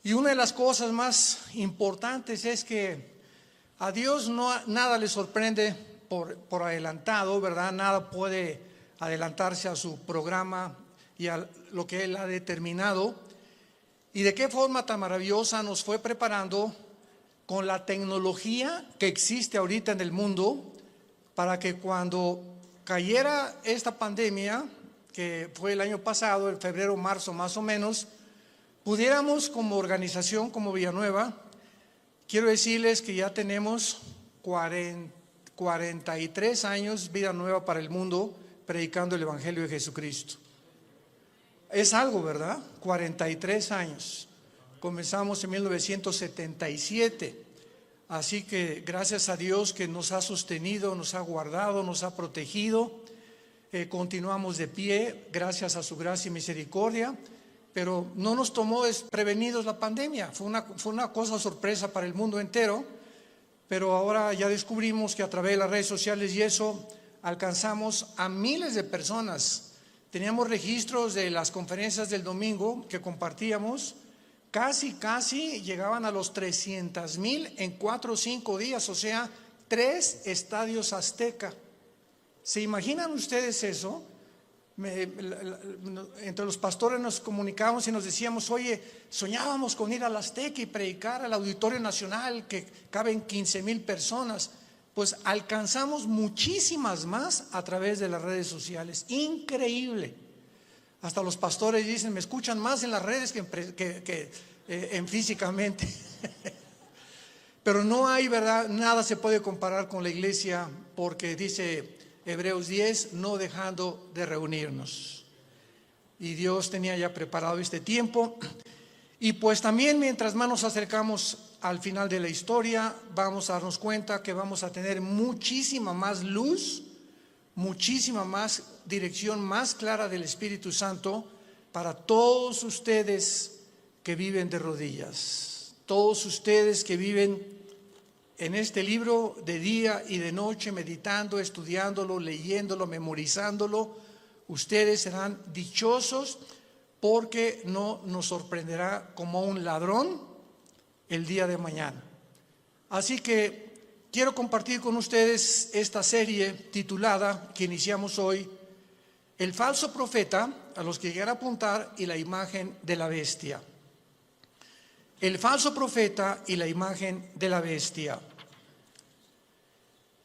Y una de las cosas más importantes es que a Dios nada le sorprende por adelantado, ¿verdad? Nada puede adelantarse a su programa y a lo que Él ha determinado. Y de qué forma tan maravillosa nos fue preparando con la tecnología que existe ahorita en el mundo para que cuando cayera esta pandemia, que fue el año pasado, en febrero, marzo más o menos, pudiéramos como organización, como Villanueva, quiero decirles que ya tenemos 43 años Vida Nueva para el mundo predicando el Evangelio de Jesucristo. Es algo, ¿verdad? 43 años. Comenzamos en 1977. Así que gracias a Dios que nos ha sostenido, nos ha guardado, nos ha protegido. Continuamos de pie gracias a su gracia y misericordia. Pero no nos tomó desprevenidos la pandemia. Fue una cosa sorpresa para el mundo entero. Pero ahora ya descubrimos que a través de las redes sociales y eso alcanzamos a miles de personas. Teníamos registros de las conferencias del domingo que compartíamos. Casi llegaban a los 300,000 en 4 o 5 días, o sea, 3 estadios Azteca. ¿Se imaginan ustedes eso? Entre los pastores nos comunicábamos y nos decíamos, oye, soñábamos con ir al Azteca y predicar al Auditorio Nacional que caben 15,000 personas. Pues alcanzamos muchísimas más a través de las redes sociales. Increíble. Hasta los pastores dicen, me escuchan más en las redes que en físicamente. Pero no hay, ¿verdad? Nada se puede comparar con la iglesia, porque dice Hebreos 10, no dejando de reunirnos. Y Dios tenía ya preparado este tiempo. Y pues también mientras más nos acercamos al final de la historia, vamos a darnos cuenta que vamos a tener muchísima más luz, muchísima más dirección más clara del Espíritu Santo para todos ustedes que viven de rodillas, todos ustedes que viven en este libro de día y de noche, meditando, estudiándolo, leyéndolo, memorizándolo. Ustedes serán dichosos porque no nos sorprenderá como un ladrón el día de mañana. Así que quiero compartir con ustedes esta serie titulada, que iniciamos hoy, El falso profeta, a los que llegar a apuntar, y la imagen de la bestia. El falso profeta y la imagen de la bestia.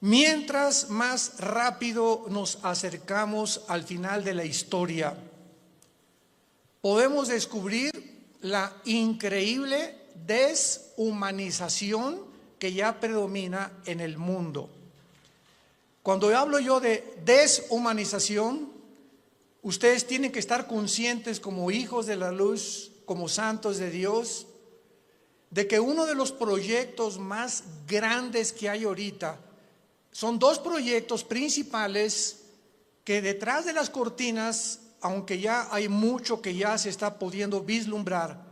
Mientras más rápido nos acercamos al final de la historia, podemos descubrir la increíble deshumanización que ya predomina en el mundo. Cuando hablo yo de deshumanización, ustedes tienen que estar conscientes como hijos de la luz, como santos de Dios, de que uno de los proyectos más grandes que hay ahorita son 2 proyectos principales que detrás de las cortinas, aunque ya hay mucho que ya se está pudiendo vislumbrar,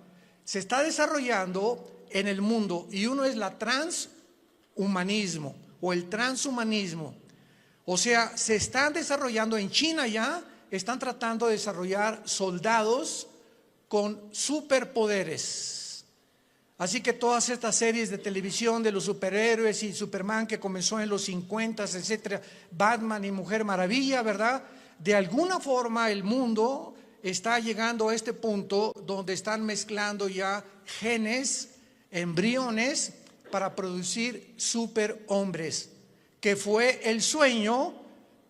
se está desarrollando en el mundo, y uno es la transhumanismo o el transhumanismo. O sea, se están desarrollando en China, ya están tratando de desarrollar soldados con superpoderes. Así que todas estas series de televisión de los superhéroes y Superman que comenzó en los 50, etcétera, Batman y Mujer Maravilla, ¿verdad? De alguna forma el mundo está llegando a este punto donde están mezclando ya genes, embriones, para producir superhombres, que fue el sueño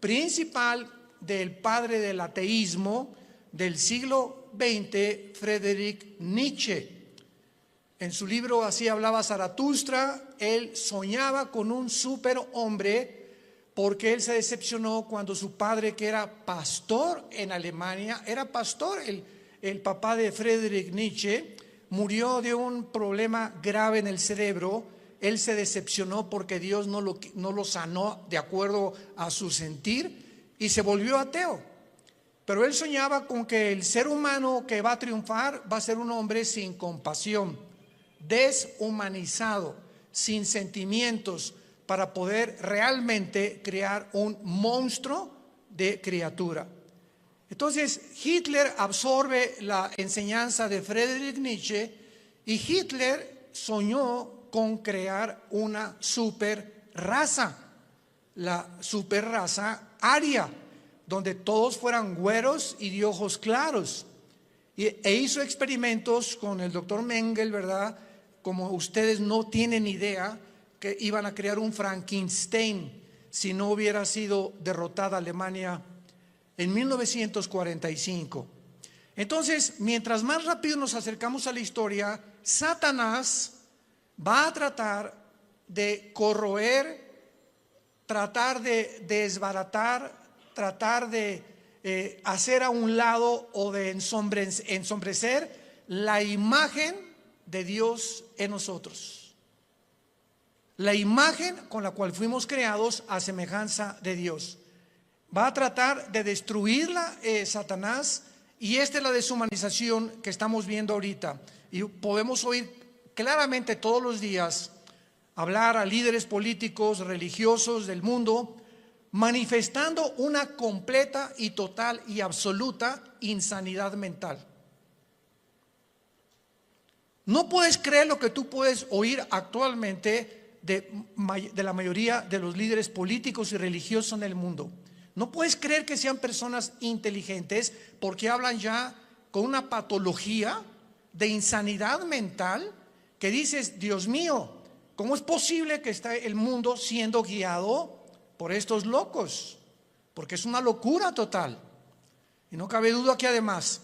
principal del padre del ateísmo del siglo XX, Friedrich Nietzsche. En su libro Así hablaba Zaratustra, él soñaba con un superhombre porque él se decepcionó cuando su padre, que era pastor en Alemania, era pastor, el papá de Friedrich Nietzsche, murió de un problema grave en el cerebro. Él se decepcionó porque Dios no lo sanó de acuerdo a su sentir y se volvió ateo. Pero él soñaba con que el ser humano que va a triunfar va a ser un hombre sin compasión, deshumanizado, sin sentimientos, para poder realmente crear un monstruo de criatura. Entonces Hitler absorbe la enseñanza de Friedrich Nietzsche Y Hitler soñó con crear una super raza, la super raza aria, donde todos fueran güeros y de ojos claros. E hizo experimentos con el doctor Mengele, ¿verdad? Como ustedes no tienen idea, que iban a crear un Frankenstein si no hubiera sido derrotada Alemania en 1945. Entonces, mientras más rápido nos acercamos a la historia, Satanás va a tratar de corroer, tratar de desbaratar, tratar de hacer a un lado o de ensombrecer la imagen de Dios en nosotros. La imagen con la cual fuimos creados a semejanza de Dios. Va a tratar de destruirla Satanás, y esta es la deshumanización que estamos viendo ahorita. Y podemos oír claramente todos los días hablar a líderes políticos, religiosos del mundo, manifestando una completa y total y absoluta insanidad mental. No puedes creer lo que tú puedes oír actualmente de la mayoría de los líderes políticos y religiosos en el mundo. No puedes creer que sean personas inteligentes, porque hablan ya con una patología de insanidad mental que dices: Dios mío, ¿cómo es posible que esté el mundo siendo guiado por estos locos? Porque es una locura total. Y no cabe duda que además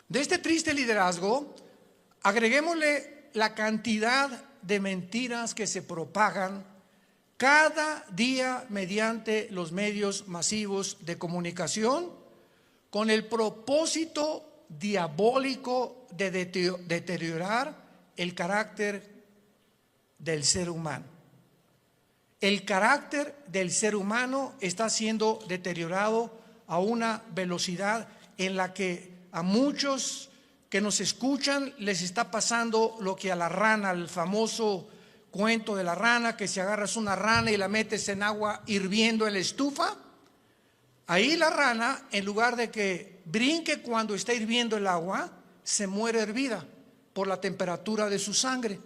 de este triste liderazgo, agreguémosle la cantidad de mentiras que se propagan cada día mediante los medios masivos de comunicación, con el propósito diabólico de deteriorar el carácter del ser humano. El carácter del ser humano está siendo deteriorado a una velocidad en la que a muchos que nos escuchan les está pasando lo que a la rana, el famoso cuento de la rana, que si agarras una rana y la metes en agua hirviendo en la estufa, ahí la rana, en lugar de que brinque cuando está hirviendo el agua, se muere hervida por la temperatura de su sangre.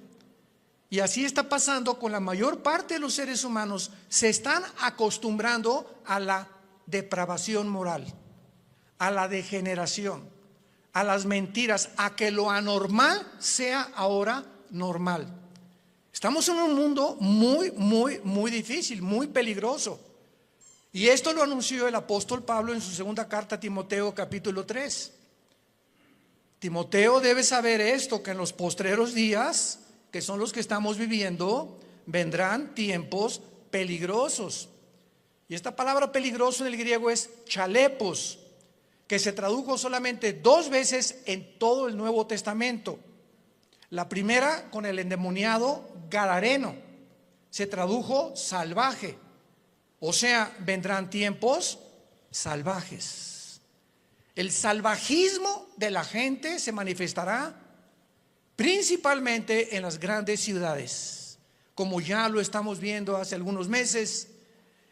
Y así está pasando con la mayor parte de los seres humanos. Se están acostumbrando a la depravación moral, a la degeneración, a las mentiras, a que lo anormal sea ahora normal. Estamos en un mundo muy difícil, muy peligroso. Y esto lo anunció el apóstol Pablo en su segunda carta a Timoteo, capítulo 3. Timoteo debe saber esto, que en los postreros días, que son los que estamos viviendo, vendrán tiempos peligrosos. Y esta palabra peligroso en el griego es chalepos, que se tradujo solamente 2 veces en todo el Nuevo Testamento. La primera con el endemoniado gadareno, se tradujo salvaje. O sea, vendrán tiempos salvajes. El salvajismo de la gente se manifestará principalmente en las grandes ciudades, como ya lo estamos viendo hace algunos meses.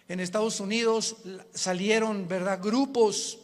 En Estados Unidos salieron, ¿verdad?, grupos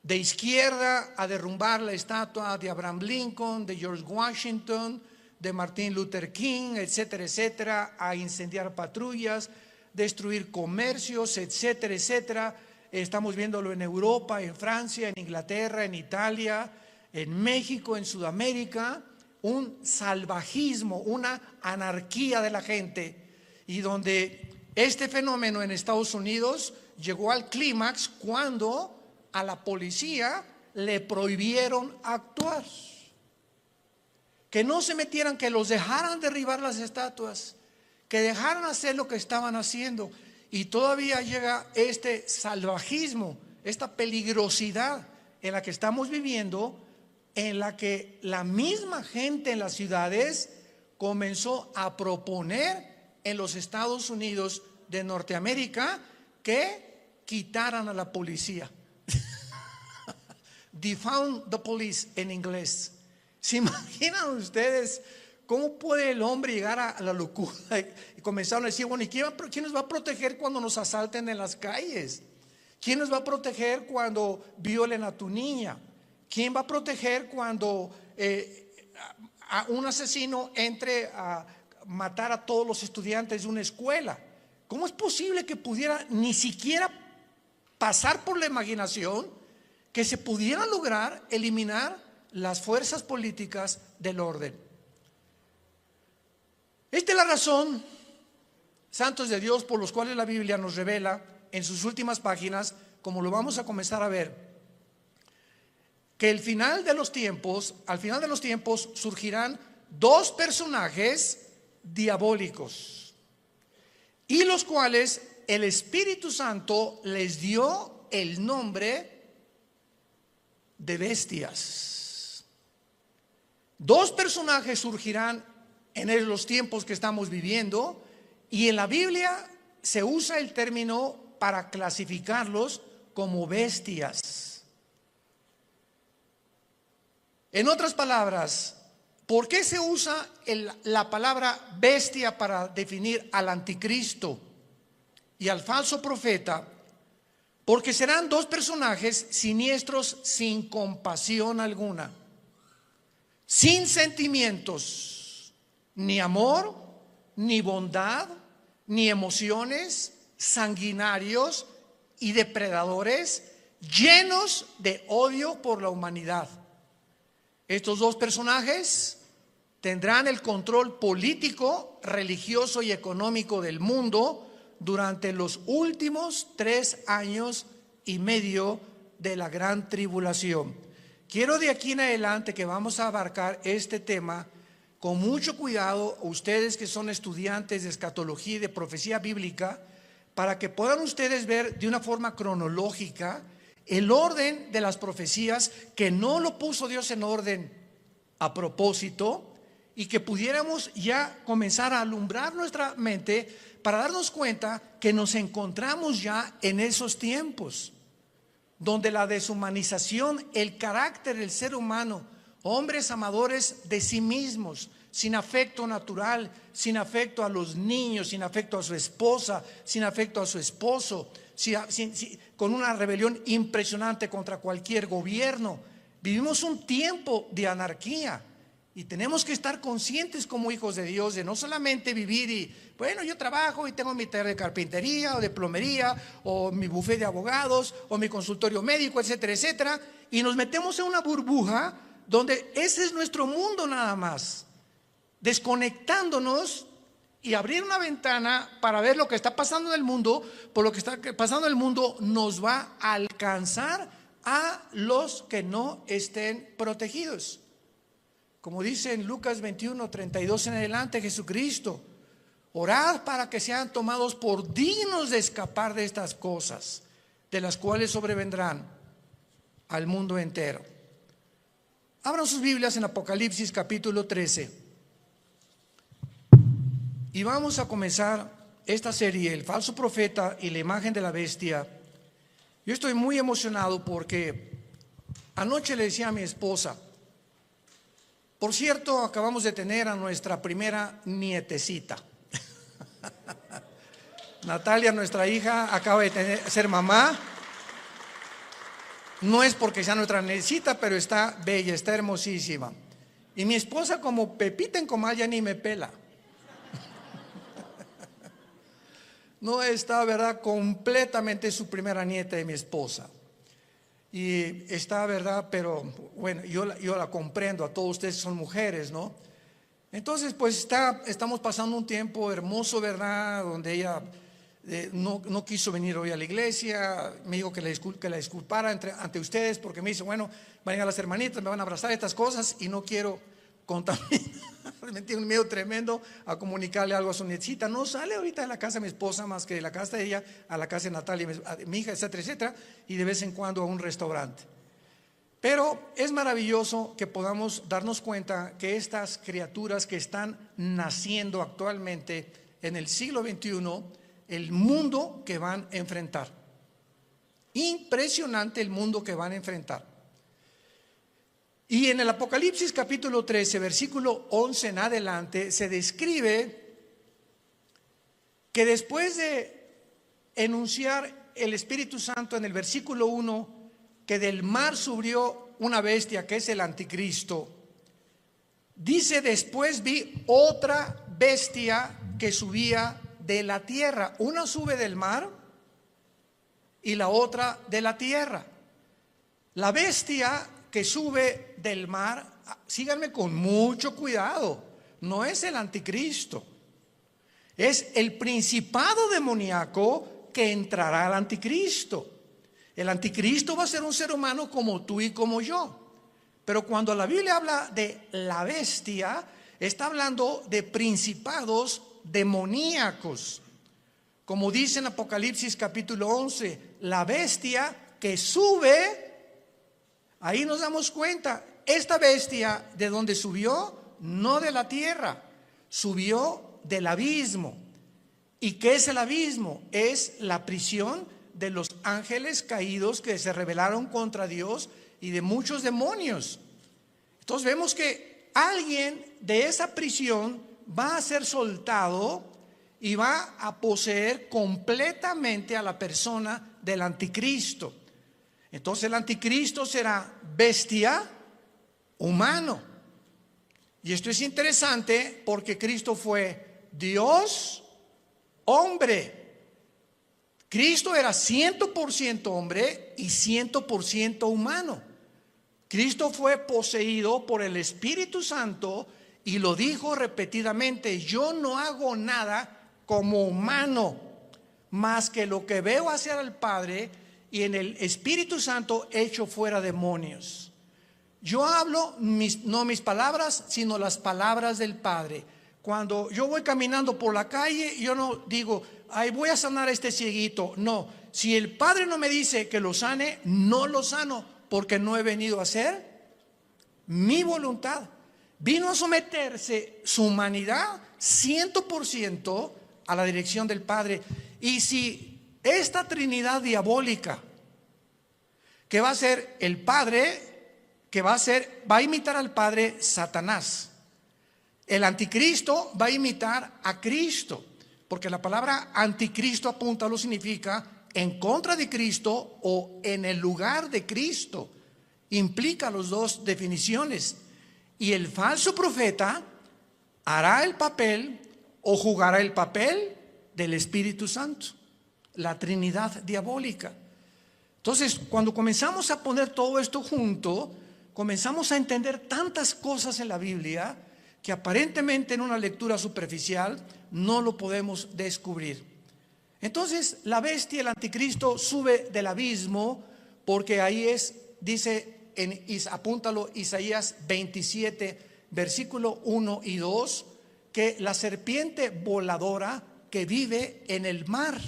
de izquierda a derrumbar la estatua de Abraham Lincoln, de George Washington, de Martin Luther King, etcétera, etcétera, a incendiar patrullas, destruir comercios, etcétera, etcétera. Estamos viéndolo en Europa, en Francia, en Inglaterra, en Italia, en México, en Sudamérica, un salvajismo, una anarquía de la gente, y donde este fenómeno en Estados Unidos llegó al clímax cuando a la policía le prohibieron actuar, que no se metieran, que los dejaran derribar las estatuas, que dejaran hacer lo que estaban haciendo. Y todavía llega este salvajismo, esta peligrosidad en la que estamos viviendo, en la que la misma gente en las ciudades comenzó a proponer en los Estados Unidos de Norteamérica que quitaran a la policía. Defund the police en inglés. ¿Se imaginan ustedes cómo puede el hombre llegar a la locura? Y comenzaron a decir: bueno, ¿y quién nos va a proteger cuando nos asalten en las calles? ¿Quién nos va a proteger cuando violen a tu niña? ¿Quién va a proteger cuando un asesino entre a matar a todos los estudiantes de una escuela. ¿Cómo es posible que pudiera ni siquiera pasar por la imaginación que se pudiera lograr eliminar las fuerzas políticas del orden? Esta es la razón, santos de Dios, por los cuales la Biblia nos revela en sus últimas páginas, como lo vamos a comenzar a ver, que al final de los tiempos surgirán dos personajes diabólicos, y los cuales el Espíritu Santo les dio el nombre de bestias. Dos personajes surgirán en los tiempos que estamos viviendo, y en la Biblia se usa el término para clasificarlos como bestias. En otras palabras, ¿por qué se usa la palabra bestia para definir al anticristo y al falso profeta? Porque serán dos personajes siniestros, sin compasión alguna, sin sentimientos, ni amor, ni bondad, ni emociones, sanguinarios y depredadores, llenos de odio por la humanidad. Estos dos personajes tendrán el control político, religioso y económico del mundo durante los últimos 3 años y medio de la gran tribulación. Quiero de aquí en adelante que vamos a abarcar este tema con mucho cuidado, ustedes que son estudiantes de escatología y de profecía bíblica, para que puedan ustedes ver de una forma cronológica el orden de las profecías, que no lo puso Dios en orden a propósito, y que pudiéramos ya comenzar a alumbrar nuestra mente para darnos cuenta que nos encontramos ya en esos tiempos donde la deshumanización, el carácter del ser humano, hombres amadores de sí mismos, sin afecto natural, sin afecto a los niños, sin afecto a su esposa, sin afecto a su esposo, con una rebelión impresionante contra cualquier gobierno. Vivimos un tiempo de anarquía y tenemos que estar conscientes como hijos de Dios de no solamente vivir y, bueno, yo trabajo y tengo mi taller de carpintería o de plomería o mi bufete de abogados o mi consultorio médico, etcétera, etcétera, y nos metemos en una burbuja donde ese es nuestro mundo nada más, desconectándonos y abrir una ventana para ver lo que está pasando en el mundo. Por lo que está pasando en el mundo nos va a alcanzar a los que no estén protegidos. Como dice en Lucas 21, 32 en adelante, Jesucristo: orad para que sean tomados por dignos de escapar de estas cosas, de las cuales sobrevendrán al mundo entero. Abran sus Biblias en Apocalipsis capítulo 13. Y vamos a comenzar esta serie, el falso profeta y la imagen de la bestia. Yo estoy muy emocionado porque anoche le decía a mi esposa, por cierto, acabamos de tener a nuestra primera nietecita. Natalia, nuestra hija, acaba de ser mamá. No es porque sea nuestra nietecita, pero está bella, está hermosísima. Y mi esposa, como Pepita en comal, ya ni me pela. No está, ¿verdad? Completamente su primera nieta de mi esposa. Y está, ¿verdad? Pero bueno, yo la comprendo, a todos ustedes son mujeres, ¿no? Entonces, pues estamos pasando un tiempo hermoso, ¿verdad? Donde ella no quiso venir hoy a la iglesia. Me dijo que la disculpara ante ustedes, porque me dice, bueno, van a llegar las hermanitas, me van a abrazar, estas cosas, y no quiero contaminar. Me tiene un miedo tremendo a comunicarle algo a su nietecita. No sale ahorita de la casa de mi esposa más que de la casa de ella a la casa de Natalia, mi hija, etcétera, etcétera, y de vez en cuando a un restaurante. Pero es maravilloso que podamos darnos cuenta que estas criaturas que están naciendo actualmente en el siglo XXI, el mundo que van a enfrentar. Impresionante el mundo que van a enfrentar. Y en el Apocalipsis capítulo 13, versículo 11 en adelante, se describe que después de enunciar el Espíritu Santo en el versículo 1, que del mar subió una bestia que es el anticristo, Dice: después vi otra bestia que subía de la tierra. Una sube del mar y la otra de la tierra. La bestia que sube del mar, síganme con mucho cuidado, no es el anticristo, es el principado demoníaco que entrará al anticristo. El anticristo va a ser un ser humano como tú y como yo. Pero cuando la Biblia habla de la bestia, está hablando de principados demoníacos. Como dice en Apocalipsis capítulo 11, la bestia que sube, ahí nos damos cuenta, esta bestia de donde subió, no de la tierra, subió del abismo. ¿Y qué es el abismo? Es la prisión de los ángeles caídos que se rebelaron contra Dios y de muchos demonios. Entonces vemos que alguien de esa prisión va a ser soltado y va a poseer completamente a la persona del anticristo. Entonces el anticristo será bestia, humano. Y esto es interesante porque Cristo fue Dios, hombre. Cristo era 100% hombre y 100% humano. Cristo fue poseído por el Espíritu Santo y lo dijo repetidamente: yo no hago nada como humano, más que lo que veo hacer al Padre, y en el Espíritu Santo echo fuera demonios. Yo hablo no mis palabras, sino las palabras del Padre. Cuando yo voy caminando por la calle, yo no digo: ay, voy a sanar a este cieguito. No, si el Padre no me dice que lo sane, no lo sano, porque no he venido a hacer mi voluntad. Vino a someterse su humanidad 100% a la dirección del Padre. Y si esta Trinidad diabólica, que va a ser el Padre, va a imitar al Padre, Satanás. El anticristo va a imitar a Cristo, porque la palabra anticristo apunta, lo significa en contra de Cristo o en el lugar de Cristo. Implica las dos definiciones. Y el falso profeta hará el papel o jugará el papel del Espíritu Santo, la Trinidad diabólica. Entonces, cuando comenzamos a poner todo esto junto, comenzamos a entender tantas cosas en la Biblia que aparentemente en una lectura superficial no lo podemos descubrir. Entonces la bestia, el anticristo, sube del abismo, porque ahí dice, apúntalo, Isaías 27, versículo 1 y 2, que la serpiente voladora que vive en el mar.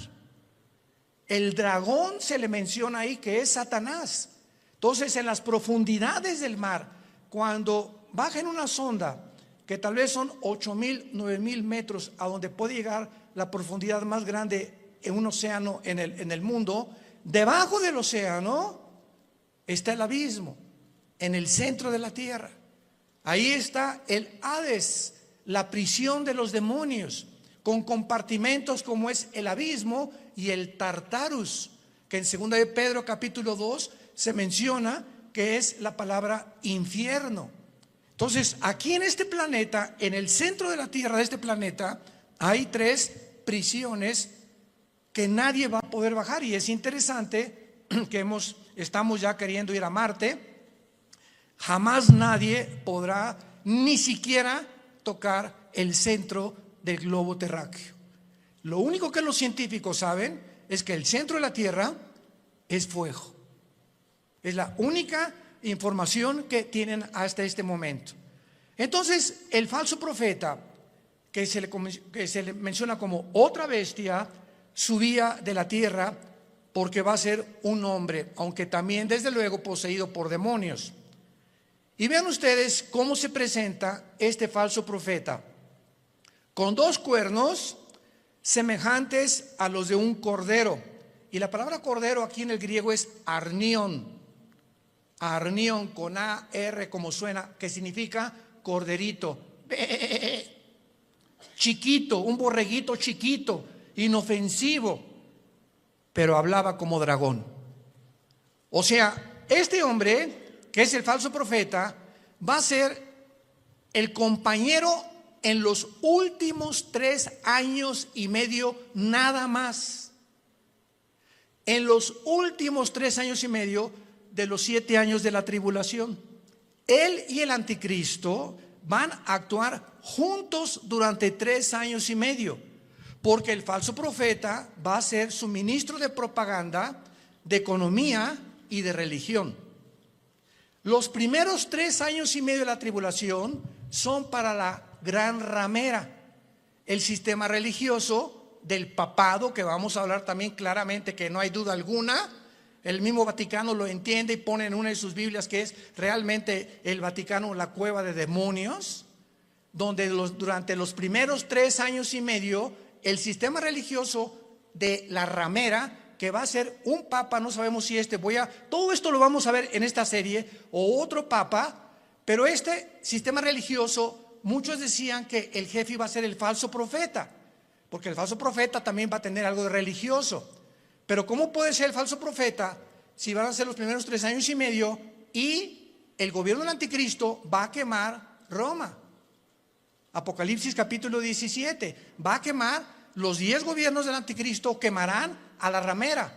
El dragón se le menciona ahí que es Satanás. Entonces en las profundidades del mar, cuando baja en una sonda que tal vez son 8,000, 9,000 metros, a donde puede llegar la profundidad más grande en un océano en el mundo, debajo del océano está el abismo, en el centro de la tierra. Ahí está el Hades, la prisión de los demonios, con compartimentos como es el abismo y el Tartarus, que en 2 de Pedro capítulo 2 se menciona que es la palabra infierno. Entonces, aquí en este planeta, en el centro de la tierra de este planeta, hay 3 prisiones que nadie va a poder bajar. Y es interesante que estamos ya queriendo ir a Marte. Jamás nadie podrá ni siquiera tocar el centro del globo terráqueo. Lo único que los científicos saben es que el centro de la Tierra es fuego. Es la única información que tienen hasta este momento. Entonces el falso profeta, que se le menciona como otra bestia, subía de la tierra porque va a ser un hombre, aunque también desde luego poseído por demonios. Y vean ustedes cómo se presenta este falso profeta: con 2 cuernos semejantes a los de un cordero. Y la palabra cordero aquí en el griego es arnión. Arnión con A-R como suena, que significa corderito. Chiquito, un borreguito chiquito, inofensivo, pero hablaba como dragón. O sea, este hombre, que es el falso profeta, va a ser el compañero en los últimos 3 años y medio nada más. En los últimos 3 años y medio de los 7 años de la tribulación. Él y el anticristo van a actuar juntos durante 3 años y medio, porque el falso profeta va a ser su ministro de propaganda, de economía y de religión. Los primeros 3 años y medio de la tribulación son para la gran ramera, el sistema religioso del papado, que vamos a hablar también claramente, que no hay duda alguna. El mismo Vaticano lo entiende y pone en una de sus Biblias que es realmente el Vaticano la cueva de demonios, donde durante los primeros 3 años y medio el sistema religioso de la ramera, que va a ser un papa, no sabemos si todo esto lo vamos a ver en esta serie, o otro papa, pero este sistema religioso, muchos decían que el jefe iba a ser el falso profeta, porque el falso profeta también va a tener algo de religioso. Pero ¿cómo puede ser el falso profeta si van a ser los primeros 3 años y medio y el gobierno del anticristo va a quemar Roma? Apocalipsis capítulo 17, va a quemar los 10 gobiernos del anticristo, quemarán a la ramera.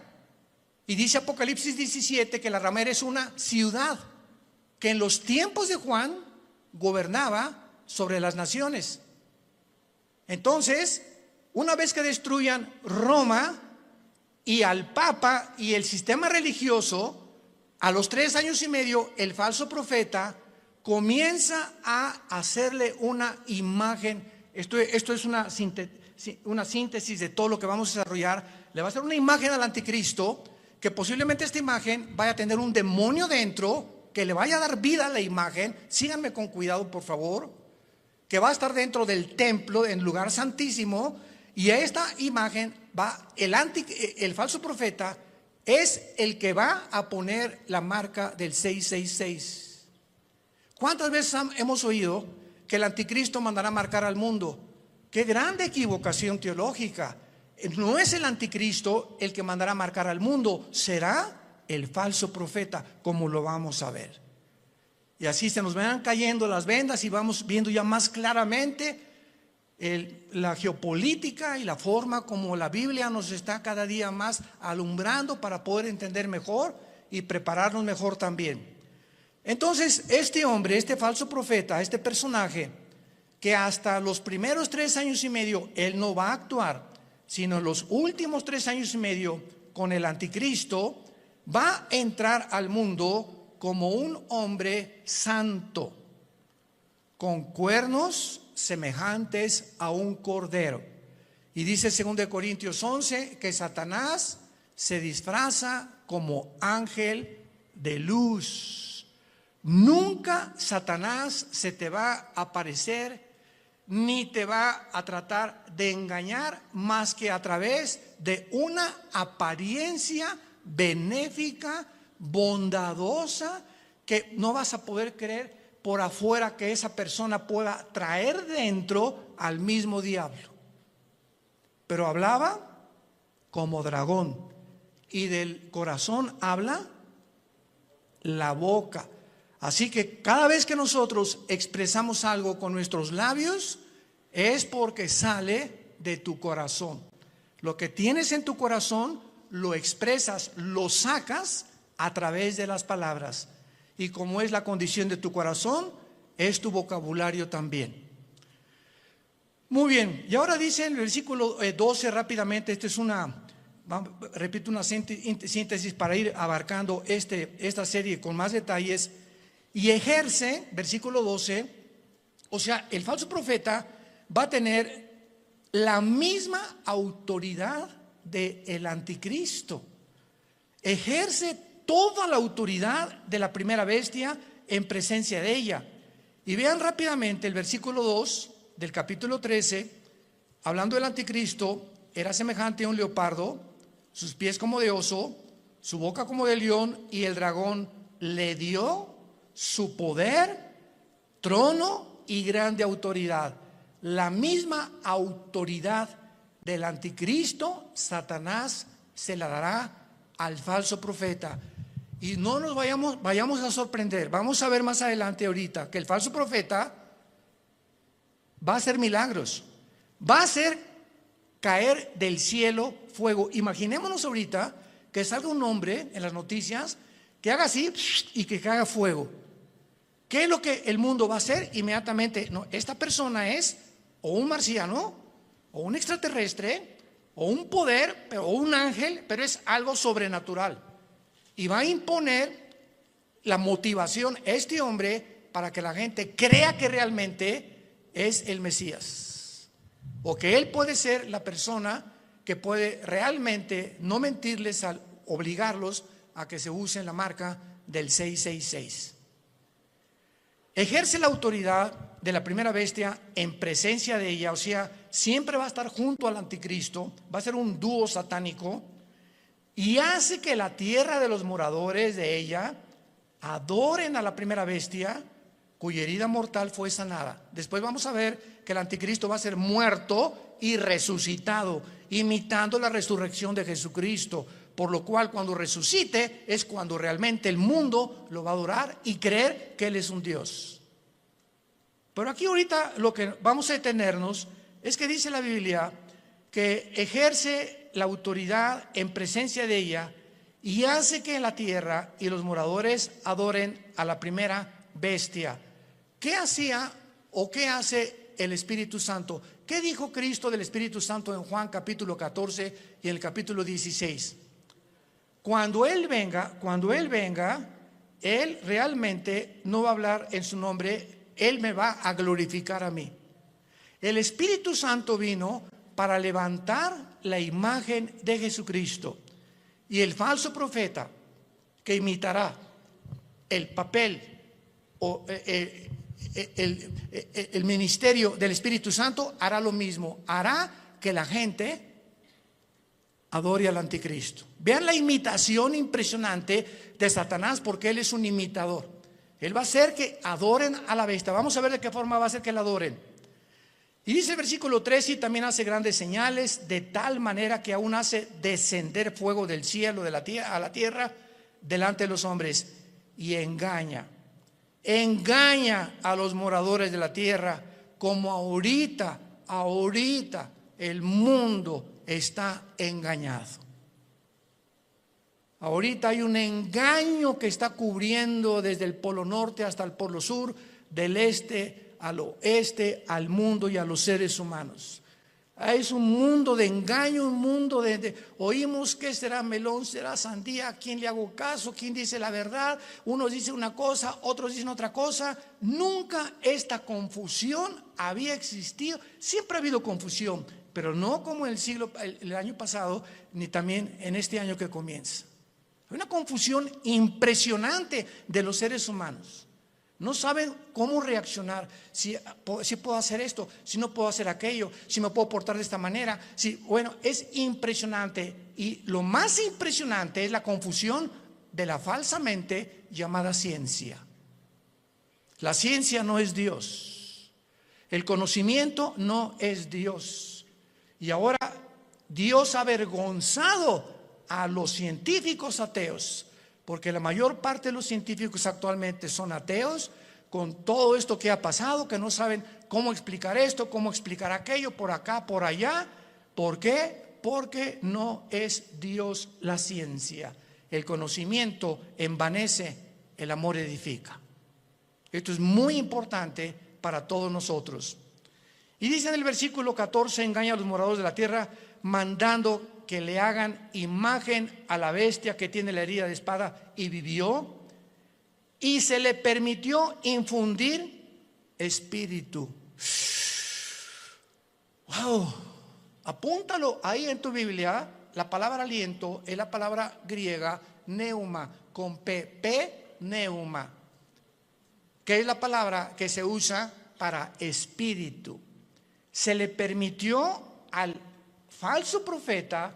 Y dice Apocalipsis 17 que la ramera es una ciudad que en los tiempos de Juan gobernaba sobre las naciones. Entonces, una vez que destruyan Roma y al papa y el sistema religioso, a los 3 años y medio el falso profeta comienza a hacerle una imagen. Esto es una síntesis de todo lo que vamos a desarrollar. Le va a hacer una imagen al anticristo, que posiblemente esta imagen vaya a tener un demonio dentro, que le vaya a dar vida a la imagen. Síganme con cuidado, por favor. Que va a estar dentro del templo, en lugar santísimo, y a esta imagen el falso profeta es el que va a poner la marca del 666. ¿Cuántas veces hemos oído que el anticristo mandará marcar al mundo? Qué grande equivocación teológica. No es el anticristo el que mandará marcar al mundo, será el falso profeta, como lo vamos a ver. Y así se nos van cayendo las vendas y vamos viendo ya más claramente la geopolítica y la forma como la Biblia nos está cada día más alumbrando para poder entender mejor y prepararnos mejor también. Entonces, este hombre, este falso profeta, este personaje, que hasta los primeros 3 años y medio él no va a actuar, sino los últimos 3 años y medio con el anticristo, va a entrar al mundo como un hombre santo, con cuernos semejantes a un cordero. Y dice 2 Corintios 11 que Satanás se disfraza como ángel de luz. Nunca Satanás se te va a aparecer ni te va a tratar de engañar más que a través de una apariencia benéfica, bondadosa, que no vas a poder creer por afuera que esa persona pueda traer dentro al mismo diablo. Pero hablaba como dragón, y del corazón habla la boca. Así que cada vez que nosotros expresamos algo con nuestros labios, es porque sale de tu corazón. Lo que tienes en tu corazón lo expresas, lo sacas a través de las palabras. Y como es la condición de tu corazón, es tu vocabulario también. Muy bien, y ahora dice en el versículo 12 rápidamente, repito una síntesis para ir abarcando esta serie con más detalles. Y ejerce, versículo 12, o sea, el falso profeta va a tener la misma autoridad del anticristo. Ejerce toda la autoridad de la primera bestia en presencia de ella. Y vean rápidamente el versículo 2 del capítulo 13, hablando del anticristo, era semejante a un leopardo, sus pies como de oso, su boca como de león, y el dragón le dio su poder, trono y grande autoridad. La misma autoridad del anticristo, Satanás se la dará al falso profeta. Y no nos vayamos a sorprender. Vamos a ver más adelante ahorita que el falso profeta va a hacer milagros, va a hacer caer del cielo fuego. Imaginémonos ahorita que salga un hombre en las noticias que haga así y que caiga fuego. ¿Qué es lo que el mundo va a hacer inmediatamente? No, esta persona es o un marciano, o un extraterrestre, o un poder, o un ángel, pero es algo sobrenatural. Y va a imponer la motivación a este hombre para que la gente crea que realmente es el Mesías, o que él puede ser la persona que puede realmente no mentirles al obligarlos a que se usen la marca del 666. Ejerce la autoridad de la primera bestia en presencia de ella, o sea, siempre va a estar junto al anticristo, va a ser un dúo satánico, y hace que la tierra de los moradores de ella adoren a la primera bestia, cuya herida mortal fue sanada. Después vamos a ver que el anticristo va a ser muerto y resucitado, imitando la resurrección de Jesucristo, por lo cual cuando resucite es cuando realmente el mundo lo va a adorar y creer que Él es un Dios. Pero aquí ahorita lo que vamos a detenernos es que dice la Biblia que ejerce la autoridad en presencia de ella y hace que la tierra y los moradores adoren a la primera bestia. ¿Qué hacía o qué hace el Espíritu Santo? ¿Qué dijo Cristo del Espíritu Santo en Juan capítulo 14 y en el capítulo 16? Cuando Él venga, Él realmente no va a hablar en su nombre, Él me va a glorificar a mí. El Espíritu Santo vino para levantar la imagen de Jesucristo, y el falso profeta que imitará el papel o el ministerio del Espíritu Santo hará lo mismo, hará que la gente adore al anticristo. Vean la imitación impresionante de Satanás, porque él es un imitador. Él va a hacer que adoren a la bestia. Vamos a ver de qué forma va a hacer que la adoren. Y dice el versículo 13: y también hace grandes señales, de tal manera que aún hace descender fuego del cielo a la tierra delante de los hombres, y engaña a los moradores de la tierra, como ahorita el mundo está engañado. Ahorita hay un engaño que está cubriendo desde el polo norte hasta el polo sur, del este al oeste, al mundo y a los seres humanos. Es un mundo de engaño, un mundo oímos que será melón, será sandía, ¿a quién le hago caso? ¿Quién dice la verdad? Unos dicen una cosa, otros dicen otra cosa. Nunca esta confusión había existido. Siempre ha habido confusión, pero no como el año pasado, ni también en este año que comienza. Hay una confusión impresionante de los seres humanos. No saben cómo reaccionar, si puedo hacer esto, si no puedo hacer aquello, si me puedo portar de esta manera. Bueno, es impresionante. Y lo más impresionante es la confusión de la falsamente llamada ciencia. La ciencia no es Dios. El conocimiento no es Dios. Y ahora Dios ha avergonzado a los científicos ateos, porque la mayor parte de los científicos actualmente son ateos, con todo esto que ha pasado, que no saben cómo explicar esto, cómo explicar aquello, por acá, por allá. ¿Por qué? Porque no es Dios la ciencia. El conocimiento envanece, el amor edifica. Esto es muy importante para todos nosotros. Y dice en el versículo 14: engaña a los moradores de la tierra, mandando que le hagan imagen a la bestia que tiene la herida de espada y vivió, y se le permitió infundir espíritu. Wow, apúntalo ahí en tu Biblia. La palabra aliento es la palabra griega neuma, con P, neuma, que es la palabra que se usa para espíritu. Se le permitió al falso profeta,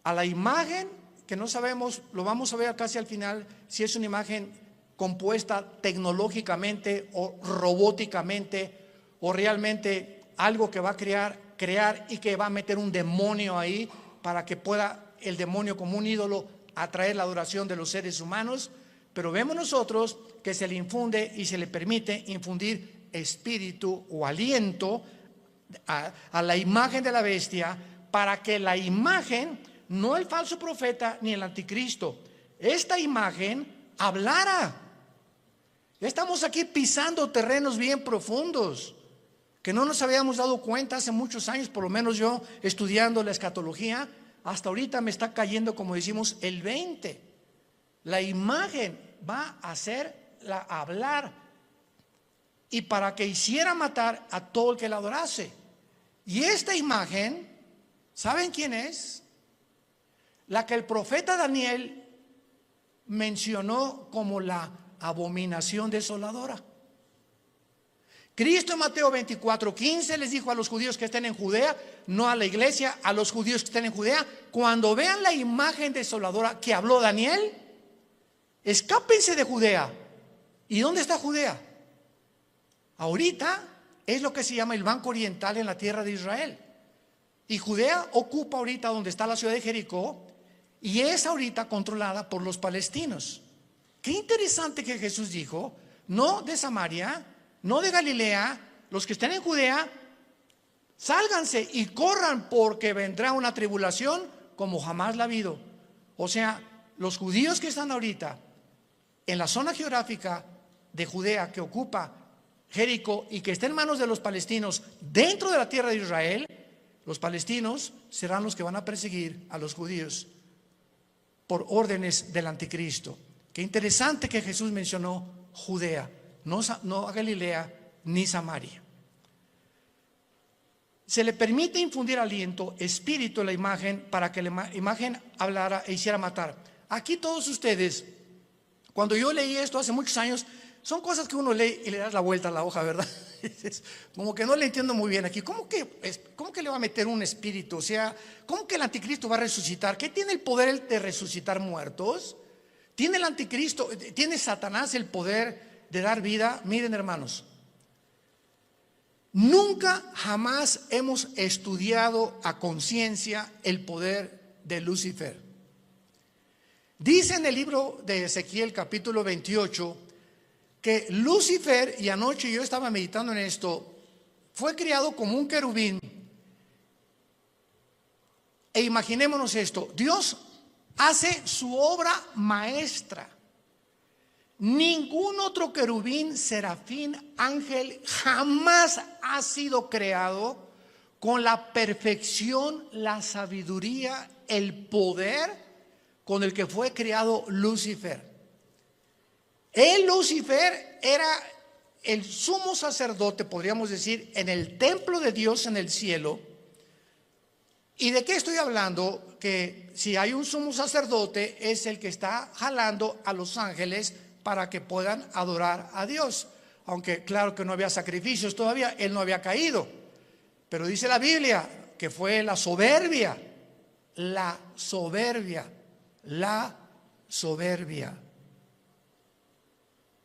a la imagen que no sabemos, lo vamos a ver casi al final, si es una imagen compuesta tecnológicamente o robóticamente, o realmente algo que va a crear y que va a meter un demonio ahí para que pueda el demonio como un ídolo atraer la adoración de los seres humanos. Pero vemos nosotros que se le infunde y se le permite infundir espíritu o aliento a la imagen de la bestia, para que la imagen, no el falso profeta ni el anticristo, esta imagen hablara. Estamos aquí pisando terrenos bien profundos que no nos habíamos dado cuenta hace muchos años, por lo menos yo estudiando la escatología, hasta ahorita me está cayendo, como decimos, el 20. La imagen va a hacerla hablar, y para que hiciera matar a todo el que la adorase. Y esta imagen, ¿saben quién es? La que el profeta Daniel mencionó como la abominación desoladora. Cristo en Mateo 24:15 les dijo a los judíos que estén en Judea, no a la iglesia, a los judíos que estén en Judea: cuando vean la imagen desoladora que habló Daniel, escápense de Judea. ¿Y dónde está Judea? Ahorita es lo que se llama el Banco Oriental en la tierra de Israel. Y Judea ocupa ahorita donde está la ciudad de Jericó, y es ahorita controlada por los palestinos. Qué interesante que Jesús dijo: no de Samaria, no de Galilea, los que estén en Judea, sálganse y corran, porque vendrá una tribulación como jamás la ha habido. O sea, los judíos que están ahorita en la zona geográfica de Judea, que ocupa Jericó y que está en manos de los palestinos dentro de la tierra de Israel, los palestinos serán los que van a perseguir a los judíos por órdenes del anticristo. Qué interesante que Jesús mencionó Judea, no a Galilea ni Samaria. Se le permite infundir aliento, espíritu en la imagen, para que la imagen hablara e hiciera matar. Aquí todos ustedes, cuando yo leí esto hace muchos años, son cosas que uno lee y le das la vuelta a la hoja, ¿verdad? Como que no le entiendo muy bien aquí. ¿Cómo que le va a meter un espíritu? O sea, ¿cómo que el anticristo va a resucitar? ¿Qué tiene el poder de resucitar muertos? ¿Tiene el anticristo, tiene Satanás el poder de dar vida? Miren, hermanos, nunca jamás hemos estudiado a conciencia el poder de Lucifer. Dice en el libro de Ezequiel capítulo 28 que Lucifer, y anoche yo estaba meditando en esto, fue criado como un querubín. E imaginémonos esto: Dios hace su obra maestra. Ningún otro querubín, serafín, ángel jamás ha sido creado con la perfección, la sabiduría, el poder con el que fue creado Lucifer. Lucifer era el sumo sacerdote, podríamos decir, en el templo de Dios en el cielo. ¿Y de qué estoy hablando? Que si hay un sumo sacerdote, es el que está jalando a los ángeles para que puedan adorar a Dios. Aunque claro que no había sacrificios todavía, él no había caído. Pero dice la Biblia que fue la soberbia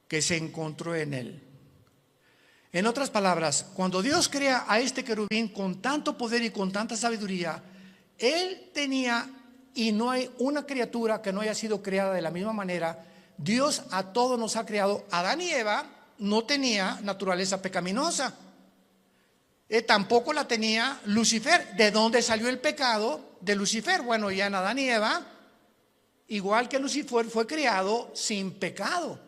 que se encontró en él. En otras palabras, cuando Dios crea a este querubín con tanto poder y con tanta sabiduría, él tenía, y no hay una criatura que no haya sido creada de la misma manera. Dios a todos nos ha creado. Adán y Eva no tenía naturaleza pecaminosa, tampoco la tenía Lucifer. ¿De dónde salió el pecado de Lucifer? Bueno, ya en Adán y Eva, igual que Lucifer, fue creado sin pecado,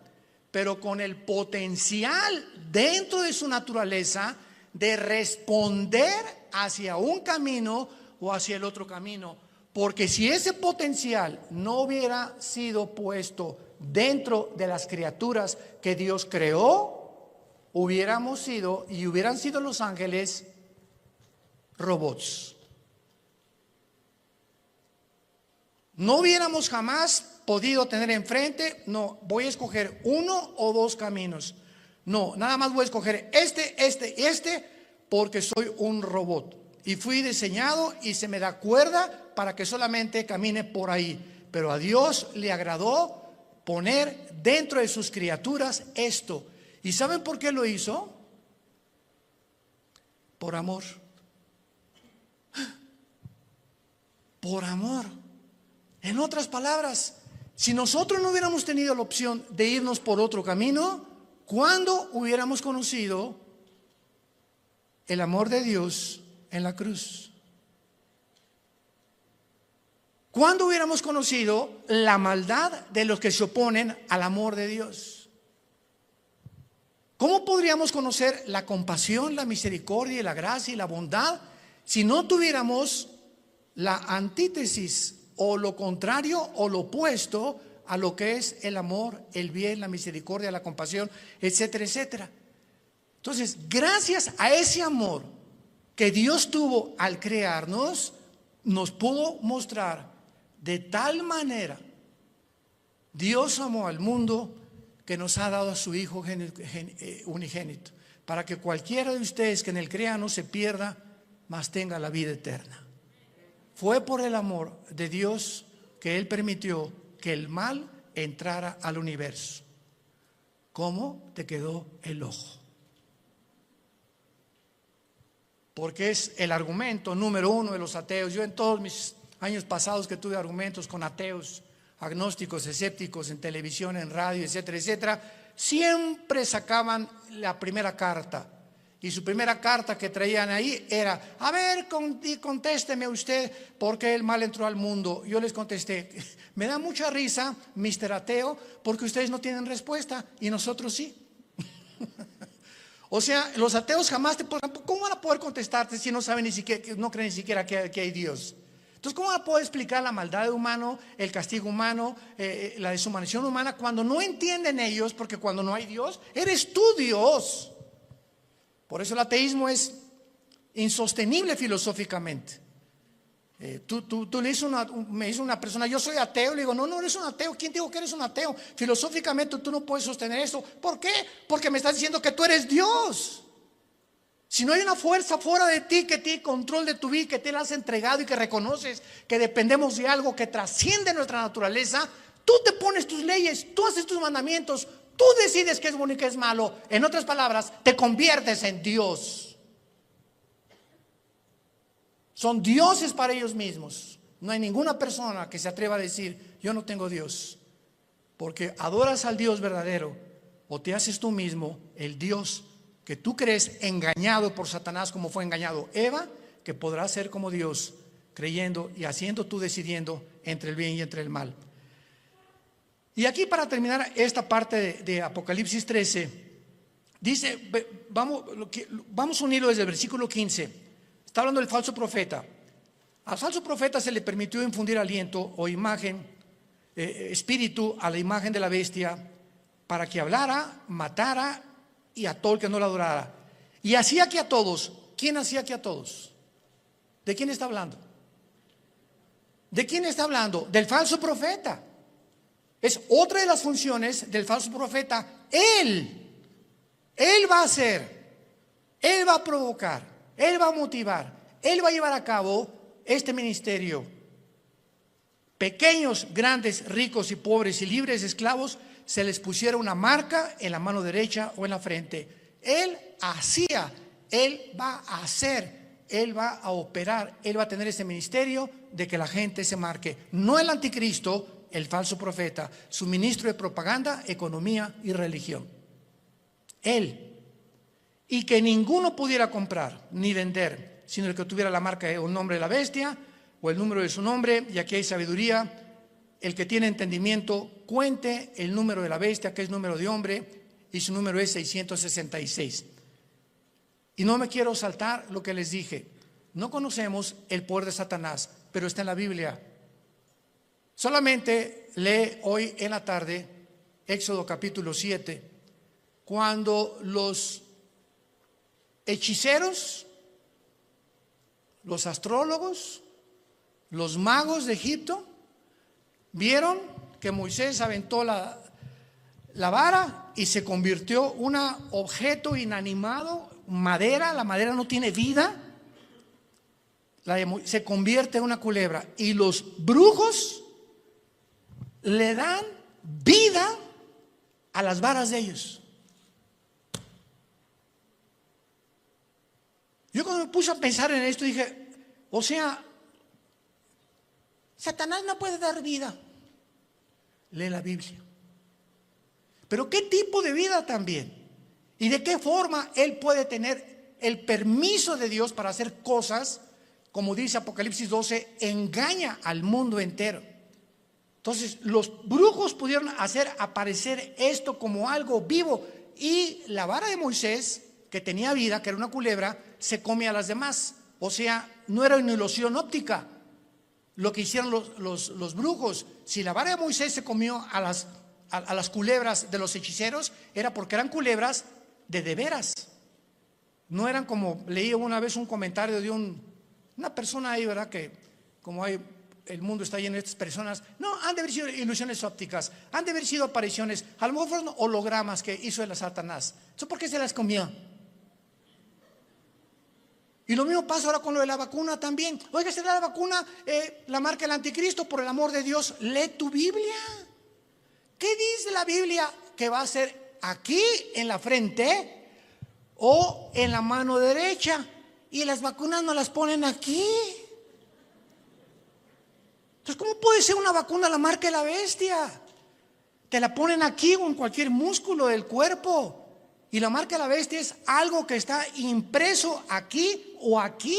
pero con el potencial dentro de su naturaleza de responder hacia un camino o hacia el otro camino. Porque si ese potencial no hubiera sido puesto dentro de las criaturas que Dios creó, hubieran sido los ángeles robots. No hubiéramos jamás podido tener enfrente: no, voy a escoger uno o dos caminos. No, nada más voy a escoger este, porque soy un robot y fui diseñado y se me da cuerda para que solamente camine por ahí. Pero a Dios le agradó poner dentro de sus criaturas esto. ¿Y saben por qué lo hizo? Por amor. Por amor. En otras palabras, si nosotros no hubiéramos tenido la opción de irnos por otro camino, ¿cuándo hubiéramos conocido el amor de Dios en la cruz? ¿Cuándo hubiéramos conocido la maldad de los que se oponen al amor de Dios? ¿Cómo podríamos conocer la compasión, la misericordia, la gracia y la bondad si no tuviéramos la antítesis o lo contrario o lo opuesto a lo que es el amor, el bien, la misericordia, la compasión, etcétera, etcétera? Entonces, gracias a ese amor que Dios tuvo al crearnos, nos pudo mostrar de tal manera, Dios amó al mundo que nos ha dado a su Hijo unigénito, para que cualquiera de ustedes que en él crea no se pierda, mas tenga la vida eterna. Fue por el amor de Dios que Él permitió que el mal entrara al universo. ¿Cómo te quedó el ojo? Porque es el argumento número uno de los ateos. Yo en todos mis años pasados que tuve argumentos con ateos, agnósticos, escépticos, en televisión, en radio, etcétera, etcétera, siempre sacaban la primera carta. Y su primera carta que traían ahí era: a ver, contésteme usted, ¿por qué el mal entró al mundo? Yo les contesté: me da mucha risa, Mr. Ateo, porque ustedes no tienen respuesta y nosotros sí. O sea, los ateos jamás te podrán, ¿cómo van a poder contestarte si no saben ni siquiera, no creen ni siquiera que hay Dios? Entonces, ¿cómo van a poder explicar la maldad humana, el castigo humano, la deshumanización humana, cuando no entienden ellos? Porque cuando no hay Dios, eres tú Dios. Por eso el ateísmo es insostenible filosóficamente. Tú le dices me dice una persona: yo soy ateo. Le digo: no eres un ateo. ¿Quién te dijo que eres un ateo? Filosóficamente tú no puedes sostener esto. ¿Por qué? Porque me estás diciendo que tú eres Dios. Si no hay una fuerza fuera de ti que tiene control de tu vida, que te la has entregado y que reconoces que dependemos de algo que trasciende nuestra naturaleza, tú te pones tus leyes, tú haces tus mandamientos, tú decides qué es bueno y qué es malo. En otras palabras, te conviertes en Dios. Son dioses para ellos mismos. No hay ninguna persona que se atreva a decir: yo no tengo Dios. Porque adoras al Dios verdadero, o te haces tú mismo el Dios que tú crees, engañado por Satanás como fue engañado Eva, que podrás ser como Dios, creyendo y haciendo tú, decidiendo entre el bien y entre el mal. Y aquí, para terminar esta parte de Apocalipsis 13, dice, vamos a unirlo desde el versículo 15. Está hablando del falso profeta. Al falso profeta se le permitió infundir aliento o imagen, espíritu a la imagen de la bestia, para que hablara, matara y a todo el que no la adorara. Y hacía que a todos. ¿Quién hacía que a todos? ¿De quién está hablando? ¿De quién está hablando? Del falso profeta. Es otra de las funciones del falso profeta. Él va a hacer, Él va a provocar, Él va a motivar, Él va a llevar a cabo este ministerio. Pequeños, grandes, ricos y pobres y libres, esclavos, se les pusiera una marca en la mano derecha o en la frente. Él hacía, Él va a hacer, Él va a operar, Él va a tener ese ministerio de que la gente se marque. No el anticristo, el falso profeta, su ministro de propaganda, economía y religión. Él. Y que ninguno pudiera comprar ni vender, sino el que tuviera la marca o el nombre de la bestia o el número de su nombre. Y aquí hay sabiduría. El que tiene entendimiento, cuente el número de la bestia, que es número de hombre, y su número es 666. Y no me quiero saltar lo que les dije. No conocemos el poder de Satanás, pero está en la Biblia. Solamente lee hoy en la tarde Éxodo capítulo 7, cuando los hechiceros, los astrólogos, los magos de Egipto vieron que Moisés aventó la vara y se convirtió un objeto inanimado, madera. La madera no tiene vida, se convierte en una culebra. Y los brujos le dan vida a las varas de ellos. Yo cuando me puse a pensar en esto dije, o sea, Satanás no puede dar vida. Lee la Biblia. Pero ¿qué tipo de vida también? ¿Y de qué forma él puede tener el permiso de Dios para hacer cosas, como dice Apocalipsis 12, engaña al mundo entero. Entonces los brujos pudieron hacer aparecer esto como algo vivo, y la vara de Moisés, que tenía vida, que era una culebra, se come a las demás. O sea, no era una ilusión óptica lo que hicieron los brujos. Si la vara de Moisés se comió a las culebras de los hechiceros, era porque eran culebras de veras. No eran como, leí una vez un comentario de una persona ahí, ¿verdad? Que como el mundo está lleno de estas personas, no, han de haber sido ilusiones ópticas, han de haber sido apariciones, a lo mejor fueron hologramas que hizo el Satanás. ¿Eso por qué se las comió? Y lo mismo pasa ahora con lo de la vacuna también. Oiga, se da la vacuna, la marca del anticristo. Por el amor de Dios, lee tu Biblia. ¿Qué dice la Biblia que va a ser aquí en la frente o en la mano derecha? Y las vacunas no las ponen aquí. Entonces, ¿cómo puede ser una vacuna la marca de la bestia? Te la ponen aquí o en cualquier músculo del cuerpo. Y la marca de la bestia es algo que está impreso aquí o aquí.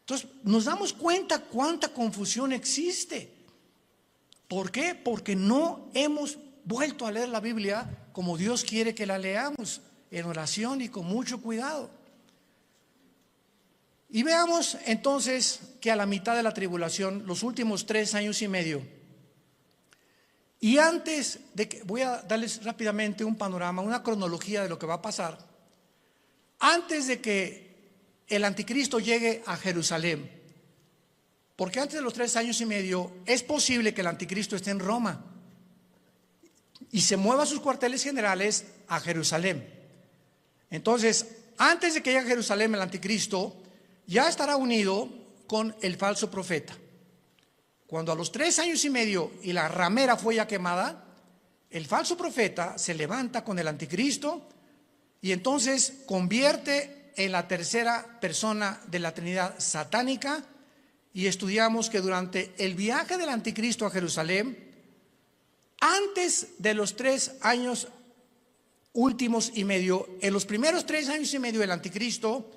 Entonces nos damos cuenta cuánta confusión existe. ¿Por qué? Porque no hemos vuelto a leer la Biblia como Dios quiere que la leamos, en oración y con mucho cuidado. Y veamos entonces que a la mitad de la tribulación, los últimos 3 años y medio, y antes de que, voy a darles rápidamente un panorama, una cronología de lo que va a pasar. Antes de que el anticristo llegue a Jerusalén, porque antes de los 3 años y medio es posible que el anticristo esté en Roma y se mueva sus cuarteles generales a Jerusalén. Entonces, antes de que llegue a Jerusalén el anticristo, ya estará unido con el falso profeta. Cuando a los 3 años y medio y la ramera fue ya quemada, el falso profeta se levanta con el anticristo y entonces convierte en la tercera persona de la Trinidad satánica. Y estudiamos que durante el viaje del anticristo a Jerusalén, antes de los 3 años últimos y medio, en los primeros 3 años y medio, el anticristo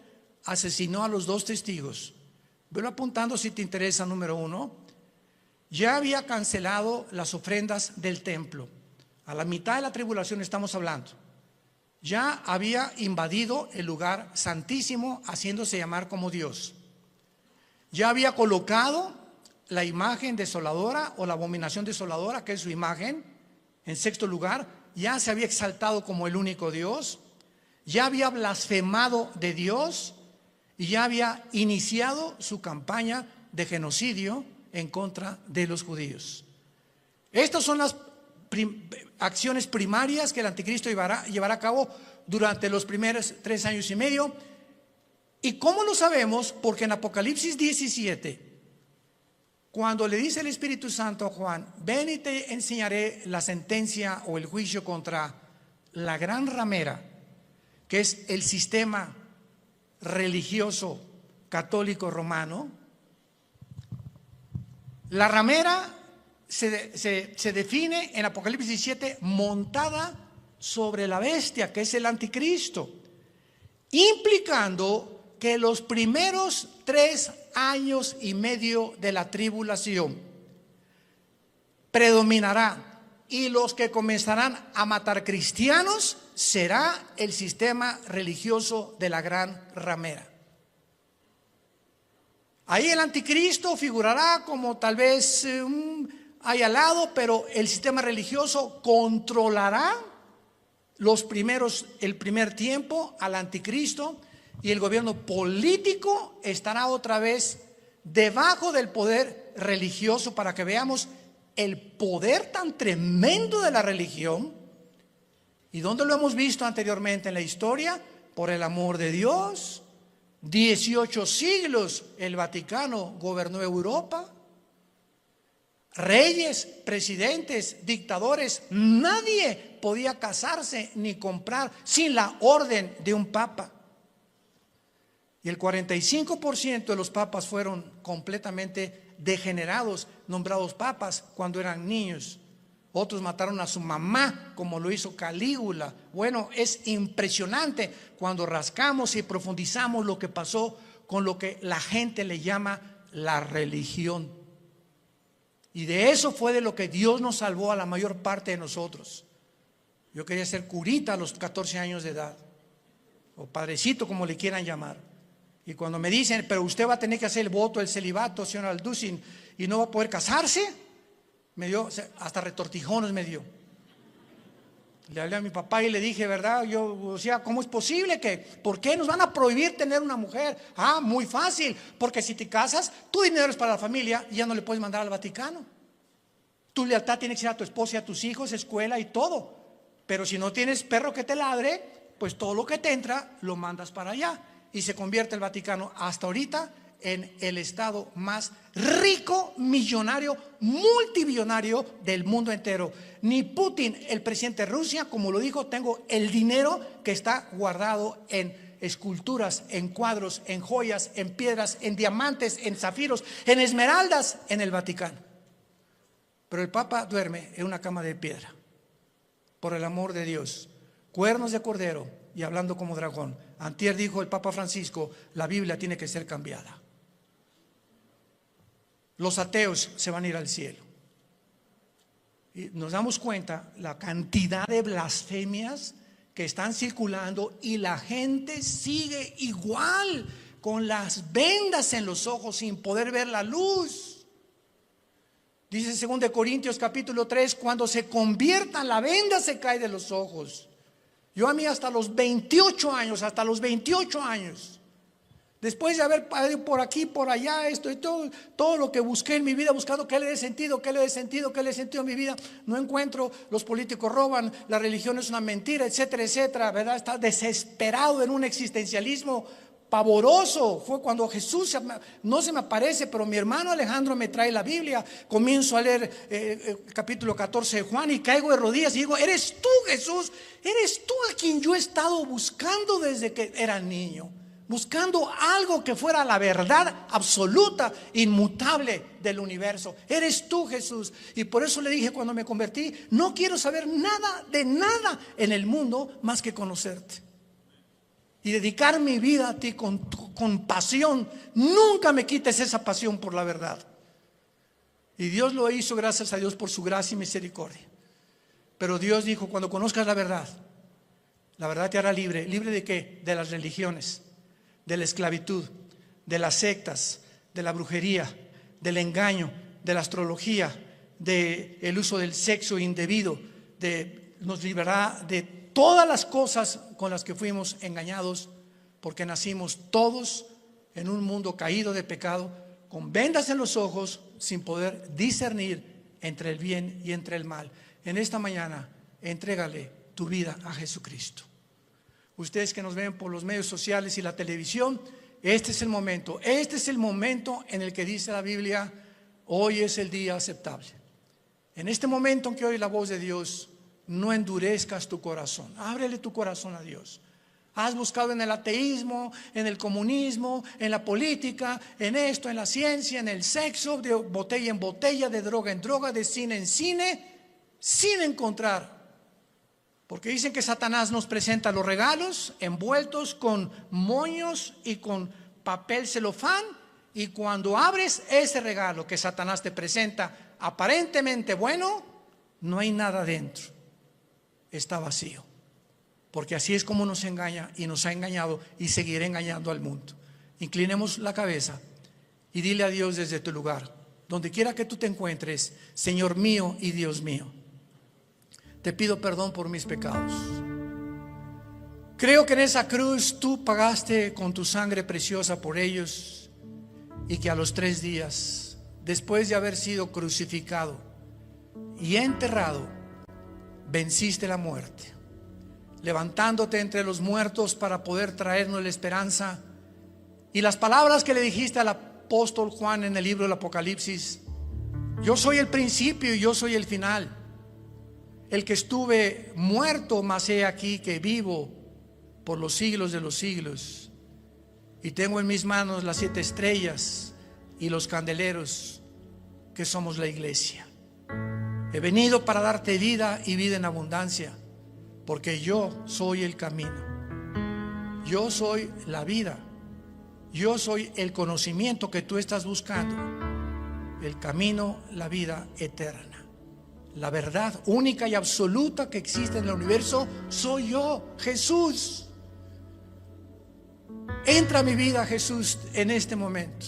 asesinó a los 2 testigos. Velo apuntando si te interesa. Número 1, ya había cancelado las ofrendas del templo. A la mitad de la tribulación estamos hablando. Ya había invadido el lugar santísimo, haciéndose llamar como Dios. Ya había colocado la imagen desoladora o la abominación desoladora, que es su imagen, en 6.º lugar. Ya se había exaltado como el único Dios. Ya había blasfemado de Dios y ya había iniciado su campaña de genocidio en contra de los judíos. Estas son las acciones primarias que el anticristo llevará a cabo durante los primeros 3 años y medio. ¿Y cómo lo sabemos? Porque en Apocalipsis 17, cuando le dice el Espíritu Santo a Juan, ven y te enseñaré la sentencia o el juicio contra la gran ramera, que es el sistema religioso católico romano. La ramera se define en Apocalipsis 17 montada sobre la bestia, que es el anticristo, implicando que los primeros 3 años y medio de la tribulación predominará, y los que comenzarán a matar cristianos será el sistema religioso de la gran ramera. Ahí el anticristo figurará como tal vez ahí al lado, pero el sistema religioso controlará el primer tiempo al anticristo, y el gobierno político estará otra vez debajo del poder religioso, para que veamos el poder tan tremendo de la religión. ¿Y dónde lo hemos visto anteriormente en la historia? Por el amor de Dios. 18 siglos el Vaticano gobernó Europa. Reyes, presidentes, dictadores, nadie podía casarse ni comprar sin la orden de un papa. Y el 45% de los papas fueron completamente degenerados, nombrados papas cuando eran niños Otros mataron a su mamá, como lo hizo Calígula. Bueno, es impresionante cuando rascamos y profundizamos lo que pasó con lo que la gente le llama la religión. Y de eso fue de lo que Dios nos salvó a la mayor parte de nosotros. Yo quería ser curita a los 14 años de edad, o padrecito, como le quieran llamar. Y cuando me dicen, pero usted va a tener que hacer el voto del celibato, señor Alducin, y no va a poder casarse, me dio, hasta retortijones me dio. Le hablé a mi papá y le dije, ¿verdad? Yo, o sea, ¿cómo es posible que, por qué nos van a prohibir tener una mujer? Ah, muy fácil, porque si te casas, tu dinero es para la familia y ya no le puedes mandar al Vaticano. Tu lealtad tiene que ser a tu esposa y a tus hijos, escuela y todo. Pero si no tienes perro que te ladre, pues todo lo que te entra lo mandas para allá. Y se convierte el Vaticano hasta ahorita en el estado más rico, millonario, multibillonario del mundo entero. Ni Putin, el presidente de Rusia, como lo dijo, tengo el dinero que está guardado en esculturas, en cuadros, en joyas, en piedras, en diamantes, en zafiros, en esmeraldas en el Vaticano. Pero el Papa duerme en una cama de piedra, por el amor de Dios, cuernos de cordero y hablando como dragón. Antier dijo el Papa Francisco, la Biblia tiene que ser cambiada. Los ateos se van a ir al cielo. Y nos damos cuenta la cantidad de blasfemias que están circulando y la gente sigue igual, con las vendas en los ojos sin poder ver la luz. Dice 2 Corintios capítulo 3, cuando se conviertan la venda se cae de los ojos. Yo a mí hasta los 28 años, después de haber ido por aquí, por allá, esto y todo lo que busqué en mi vida, buscando qué le dé sentido a mi vida, no encuentro. Los políticos roban, la religión es una mentira, etcétera, etcétera, ¿verdad? Está desesperado en un existencialismo pavoroso. Fue cuando Jesús no se me aparece, pero mi hermano Alejandro me trae la Biblia. Comienzo a leer capítulo 14 de Juan y caigo de rodillas y digo, eres tú, Jesús, eres tú a quien yo he estado buscando desde que era niño, buscando algo que fuera la verdad absoluta, inmutable del universo. Eres tú, Jesús. Y por eso le dije cuando me convertí, no quiero saber nada de nada en el mundo más que conocerte y dedicar mi vida a ti con pasión. Nunca me quites esa pasión por la verdad. Y Dios lo hizo, gracias a Dios por su gracia y misericordia. Pero Dios dijo, cuando conozcas la verdad te hará libre. ¿Libre de qué? De las religiones, de la esclavitud, de las sectas, de la brujería, del engaño, de la astrología, del uso del sexo indebido, nos librará de todas las cosas con las que fuimos engañados, porque nacimos todos en un mundo caído de pecado, con vendas en los ojos, sin poder discernir entre el bien y entre el mal. En esta mañana, entrégale tu vida a Jesucristo. Ustedes que nos ven por los medios sociales y la televisión, este es el momento en el que dice la Biblia, hoy es el día aceptable. En este momento en que oye la voz de Dios, no endurezcas tu corazón, ábrele tu corazón a Dios. Has buscado en el ateísmo, en el comunismo, en la política, en esto, en la ciencia, en el sexo, de botella en botella, de droga en droga, de cine en cine, sin encontrar. Porque dicen que Satanás nos presenta los regalos envueltos con moños y con papel celofán, y cuando abres ese regalo que Satanás te presenta aparentemente bueno, no hay nada dentro. Está vacío, porque así es como nos engaña y nos ha engañado y seguirá engañando al mundo. Inclinemos la cabeza y dile a Dios desde tu lugar, donde quiera que tú te encuentres, Señor mío y Dios mío, te pido perdón por mis pecados. Creo que en esa cruz tú pagaste con tu sangre preciosa por ellos, y que a los 3 días, después de haber sido crucificado y enterrado, venciste la muerte, levantándote entre los muertos para poder traernos la esperanza. Y las palabras que le dijiste al apóstol Juan en el libro del Apocalipsis, yo soy el principio y yo soy el final, el que estuve muerto, mas he aquí que vivo por los siglos de los siglos, y tengo en mis manos las 7 estrellas y los candeleros, que somos la iglesia. He venido para darte vida y vida en abundancia, porque yo soy el camino. Yo soy la vida. Yo soy el conocimiento que tú estás buscando. El camino, la vida eterna. La verdad única y absoluta que existe en el universo soy yo, Jesús. Entra a mi vida, Jesús, en este momento.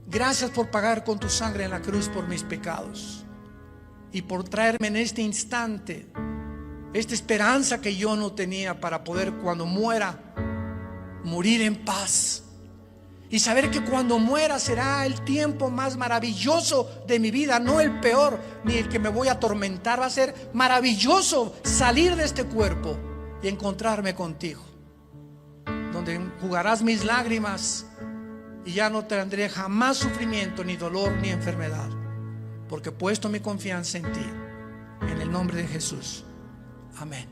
Gracias por pagar con tu sangre en la cruz por mis pecados y por traerme en este instante esta esperanza que yo no tenía, para poder, cuando muera, morir en paz y saber que cuando muera será el tiempo más maravilloso de mi vida, no el peor ni el que me voy a atormentar. Va a ser maravilloso salir de este cuerpo y encontrarme contigo, donde enjugarás mis lágrimas y ya no tendré jamás sufrimiento, ni dolor, ni enfermedad, porque he puesto mi confianza en ti. En el nombre de Jesús. Amén.